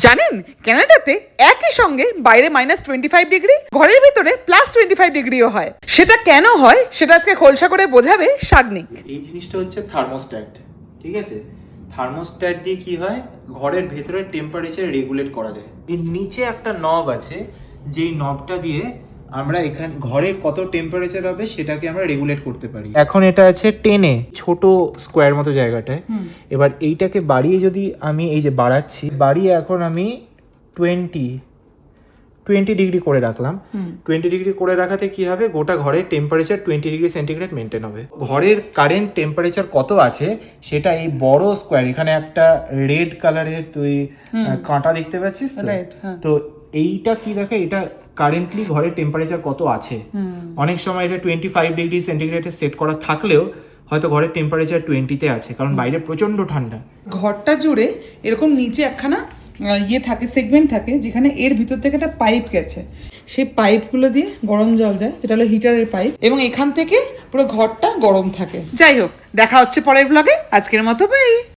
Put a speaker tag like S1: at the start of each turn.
S1: জানেন কানাডাতে একই সঙ্গে বাইরে -25 ডিগ্রি, ঘরের ভিতরে +25 ডিগ্রিও হয়। সেটা কেন হয় সেটা আজকে খোলসা করে বোঝাবে সাগনিক।
S2: এই জিনিসটা হচ্ছে থার্মোস্ট্যাট, ঠিক আছে? থার্মোস্ট্যাট দিয়ে কি হয়, ঘরের ভেতরে টেম্পারেচার রেগুলেট করা যায়। এর নিচে একটা নব আছে, যেই নবটা দিয়ে আমরা এখানে ঘরের কত টেম্পারেচার হবে সেটাকে আমরা রেগুলেট করতে পারি। এখন এটা আছে 10-এ, ছোট স্কোয়ার মতো জায়গাটায়। এবার এইটাকে বাড়িয়ে যদি আমি এই যে বাড়াচ্ছি, বাড়িয়ে এখন আমি 20 ডিগ্রি করে রাখলাম। 20 ডিগ্রি করে রাখাতে কি হবে, গোটা ঘরের টেম্পারেচার 20 ডিগ্রি সেন্টিগ্রেড মেনটেন হবে। ঘরের কারেন্ট টেম্পারেচার কত আছে সেটা এই বড় স্কোয়ার, এখানে একটা রেড কালারের তুই কাঁটা দেখতে পাচ্ছিস তো? তো এইটা কি দেখে, এটা কারেন্টলি ঘরের টেম্পারেচার কত আছে। অনেক সময় এটা 25 ডিগ্রি সেন্টিগ্রেডে সেট করা থাকলেও হয়তো ঘরের টেম্পারেচার 20-তে আছে, কারণ বাইরে প্রচন্ড ঠান্ডা।
S1: ঘরটা জুড়ে এরকম নিচে একখানা থাকে, সেগমেন্ট থাকে, যেখানে এর ভিতর থেকে একটা পাইপ গেছে। সেই পাইপগুলো দিয়ে গরম জল যায়, যেটা হলো হিটারের পাইপ, এবং এখান থেকে পুরো ঘরটা গরম থাকে। যাই হোক, দেখা হচ্ছে পরের ব্লগে। আজকের মতো বাই।